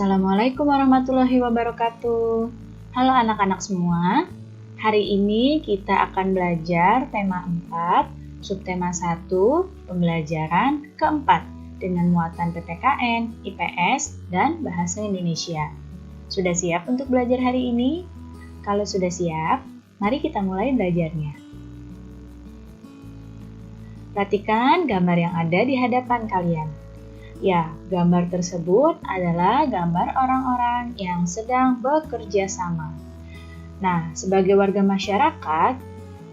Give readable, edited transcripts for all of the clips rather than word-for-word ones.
Assalamualaikum warahmatullahi wabarakatuh. Halo anak-anak semua. Hari ini kita akan belajar tema 4, subtema 1, pembelajaran keempat dengan muatan PPKN, IPS, dan Bahasa Indonesia. Sudah siap untuk belajar hari ini? Kalau sudah siap, mari kita mulai belajarnya. Perhatikan gambar yang ada di hadapan kalian. Ya, gambar tersebut adalah gambar orang-orang yang sedang bekerja sama. Nah, sebagai warga masyarakat,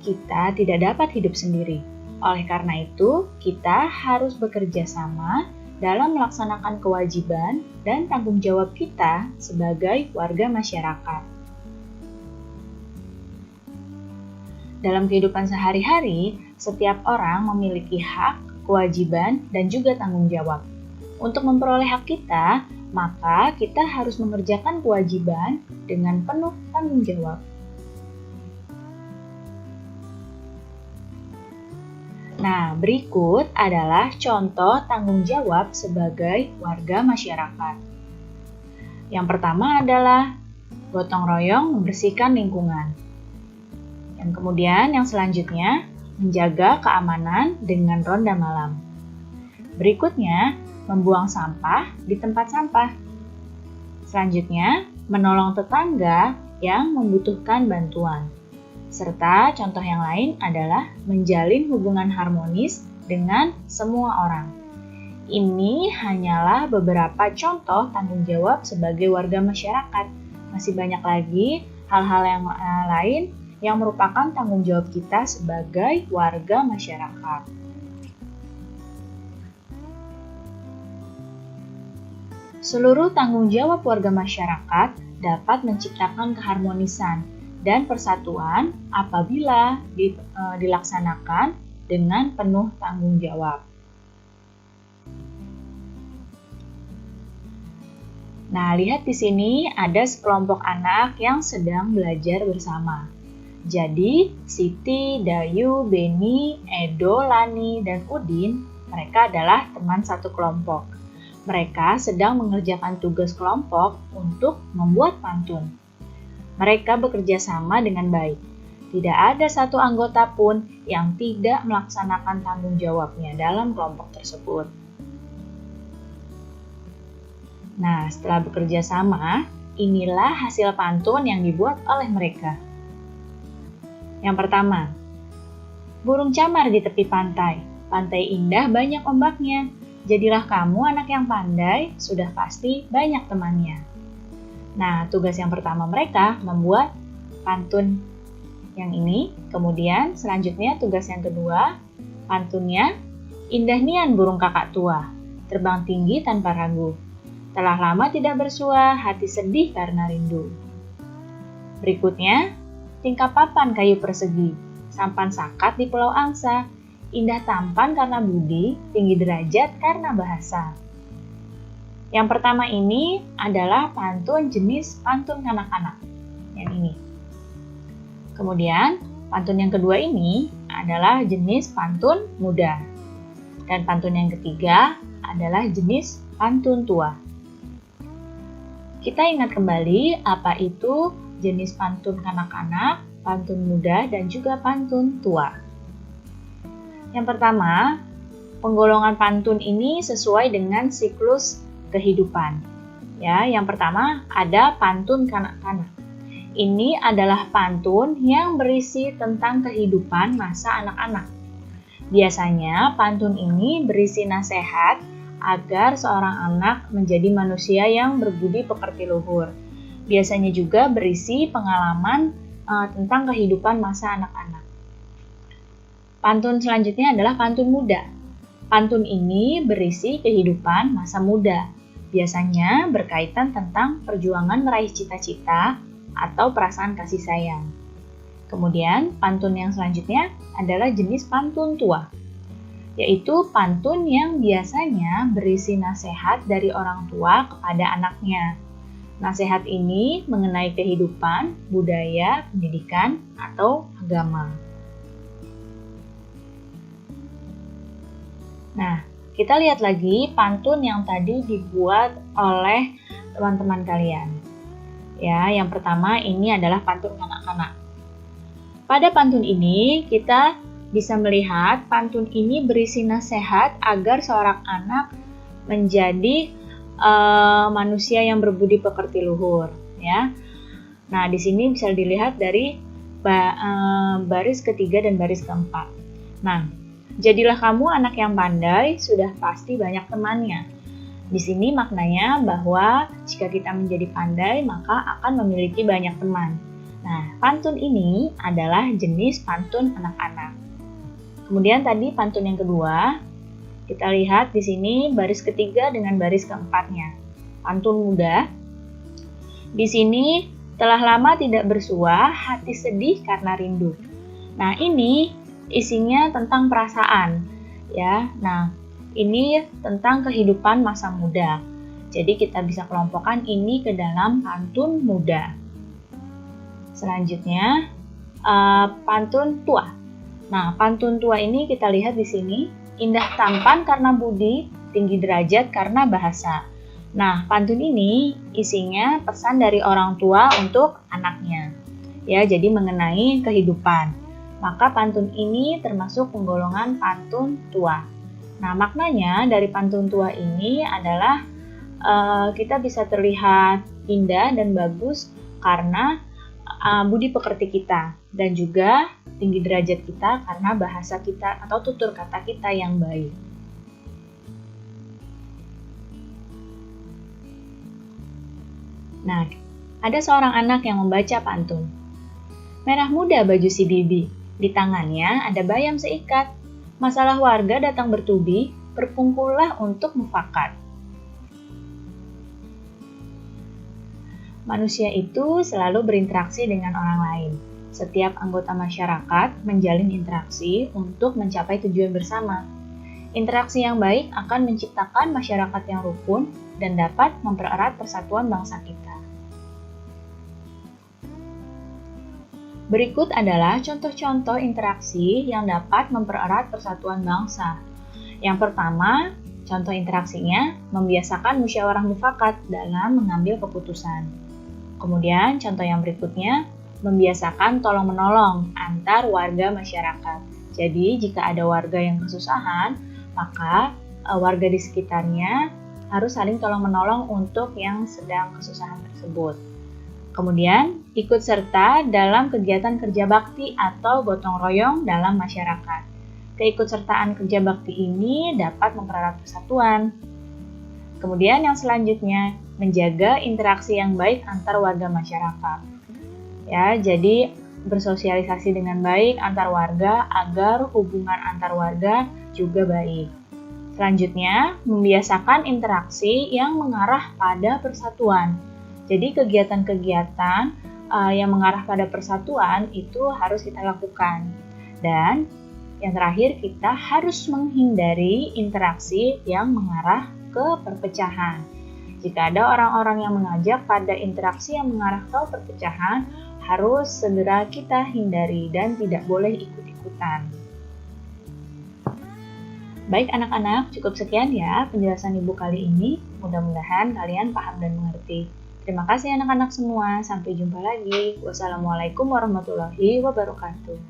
kita tidak dapat hidup sendiri. Oleh karena itu, kita harus bekerja sama dalam melaksanakan kewajiban dan tanggung jawab kita sebagai warga masyarakat. Dalam kehidupan sehari-hari, setiap orang memiliki hak, kewajiban, dan juga tanggung jawab. Untuk memperoleh hak kita, maka kita harus mengerjakan kewajiban dengan penuh tanggung jawab. Nah, berikut adalah contoh tanggung jawab sebagai warga masyarakat. Yang pertama adalah gotong royong membersihkan lingkungan. Yang kemudian yang selanjutnya, menjaga keamanan dengan ronda malam. Berikutnya, membuang sampah di tempat sampah. Selanjutnya, menolong tetangga yang membutuhkan bantuan. Serta contoh yang lain adalah menjalin hubungan harmonis dengan semua orang. Ini hanyalah beberapa contoh tanggung jawab sebagai warga masyarakat. Masih banyak lagi hal-hal yang lain yang merupakan tanggung jawab kita sebagai warga masyarakat. Seluruh tanggung jawab warga masyarakat dapat menciptakan keharmonisan dan persatuan apabila dilaksanakan dengan penuh tanggung jawab. Nah, lihat di sini ada sekelompok anak yang sedang belajar bersama. Jadi, Siti, Dayu, Beni, Edo, Lani, dan Udin, mereka adalah teman satu kelompok. Mereka sedang mengerjakan tugas kelompok untuk membuat pantun. Mereka bekerja sama dengan baik. Tidak ada satu anggota pun yang tidak melaksanakan tanggung jawabnya dalam kelompok tersebut. Nah, setelah bekerja sama, inilah hasil pantun yang dibuat oleh mereka. Yang pertama, burung camar di tepi pantai. Pantai indah banyak ombaknya. Jadilah kamu anak yang pandai, sudah pasti banyak temannya. Nah, tugas yang pertama mereka membuat pantun yang ini. Kemudian selanjutnya tugas yang kedua, pantunnya, indah nian burung kakak tua, terbang tinggi tanpa ragu. Telah lama tidak bersua, hati sedih karena rindu. Berikutnya, tingkap papan kayu persegi, sampan sakat di pulau angsa, indah tampan karena budi, tinggi derajat karena bahasa. Yang pertama ini adalah pantun jenis pantun kanak-kanak. Yang ini. Kemudian, pantun yang kedua ini adalah jenis pantun muda. Dan pantun yang ketiga adalah jenis pantun tua. Kita ingat kembali apa itu jenis pantun kanak-kanak, pantun muda, dan juga pantun tua. Yang pertama, penggolongan pantun ini sesuai dengan siklus kehidupan. Ya, yang pertama ada pantun kanak-kanak. Ini adalah pantun yang berisi tentang kehidupan masa anak-anak. Biasanya pantun ini berisi nasihat agar seorang anak menjadi manusia yang berbudi pekerti luhur. Biasanya juga berisi pengalaman tentang kehidupan masa anak-anak. Pantun selanjutnya adalah pantun muda. Pantun ini berisi kehidupan masa muda. Biasanya berkaitan tentang perjuangan meraih cita-cita atau perasaan kasih sayang. Kemudian, pantun yang selanjutnya adalah jenis pantun tua, yaitu pantun yang biasanya berisi nasihat dari orang tua kepada anaknya. Nasihat ini mengenai kehidupan, budaya, pendidikan, atau agama. Nah, kita lihat lagi pantun yang tadi dibuat oleh teman-teman kalian. Ya, yang pertama ini adalah pantun kanak-kanak. Pada pantun ini kita bisa melihat pantun ini berisi nasihat agar seorang anak menjadi manusia yang berbudi pekerti luhur, ya. Nah, di sini bisa dilihat dari baris ketiga dan baris keempat. Nah, jadilah kamu anak yang pandai, sudah pasti banyak temannya. Di sini maknanya bahwa jika kita menjadi pandai, maka akan memiliki banyak teman. Nah, pantun ini adalah jenis pantun anak-anak. Kemudian tadi pantun yang kedua, kita lihat di sini baris ketiga dengan baris keempatnya. Pantun muda. Di sini telah lama tidak bersua, hati sedih karena rindu. Nah, ini isinya tentang perasaan, ya. Nah, ini tentang kehidupan masa muda. Jadi kita bisa kelompokkan ini ke dalam pantun muda. Selanjutnya, pantun tua. Nah, pantun tua ini kita lihat di sini, indah tampan karena budi, tinggi derajat karena bahasa. Nah, pantun ini isinya pesan dari orang tua untuk anaknya. Ya, jadi mengenai kehidupan. Maka pantun ini termasuk penggolongan pantun tua. Nah, maknanya dari pantun tua ini adalah kita bisa terlihat indah dan bagus karena budi pekerti kita, dan juga tinggi derajat kita karena bahasa kita atau tutur kata kita yang baik. Nah, ada seorang anak yang membaca pantun. Merah muda baju si bibi, di tangannya ada bayam seikat. Masalah warga datang bertubi, berkumpullah untuk mufakat. Manusia itu selalu berinteraksi dengan orang lain. Setiap anggota masyarakat menjalin interaksi untuk mencapai tujuan bersama. Interaksi yang baik akan menciptakan masyarakat yang rukun dan dapat mempererat persatuan bangsa kita. Berikut adalah contoh-contoh interaksi yang dapat mempererat persatuan bangsa. Yang pertama, contoh interaksinya membiasakan musyawarah mufakat dalam mengambil keputusan. Kemudian contoh yang berikutnya, membiasakan tolong-menolong antar warga masyarakat. Jadi jika ada warga yang kesusahan, maka warga di sekitarnya harus saling tolong-menolong untuk yang sedang kesusahan tersebut. Kemudian ikut serta dalam kegiatan kerja bakti atau gotong royong dalam masyarakat. Keikutsertaan kerja bakti ini dapat mempererat persatuan. Kemudian yang selanjutnya, menjaga interaksi yang baik antar warga masyarakat. Ya, jadi bersosialisasi dengan baik antar warga agar hubungan antar warga juga baik. Selanjutnya, membiasakan interaksi yang mengarah pada persatuan. Jadi kegiatan-kegiatan yang mengarah pada persatuan itu harus kita lakukan. Dan yang terakhir, kita harus menghindari interaksi yang mengarah ke perpecahan. Jika ada orang-orang yang mengajak pada interaksi yang mengarah ke perpecahan, harus segera kita hindari dan tidak boleh ikut-ikutan. Baik anak-anak, cukup sekian ya penjelasan Ibu kali ini. Mudah-mudahan kalian paham dan mengerti. Terima kasih anak-anak semua. Sampai jumpa lagi. Wassalamualaikum warahmatullahi wabarakatuh.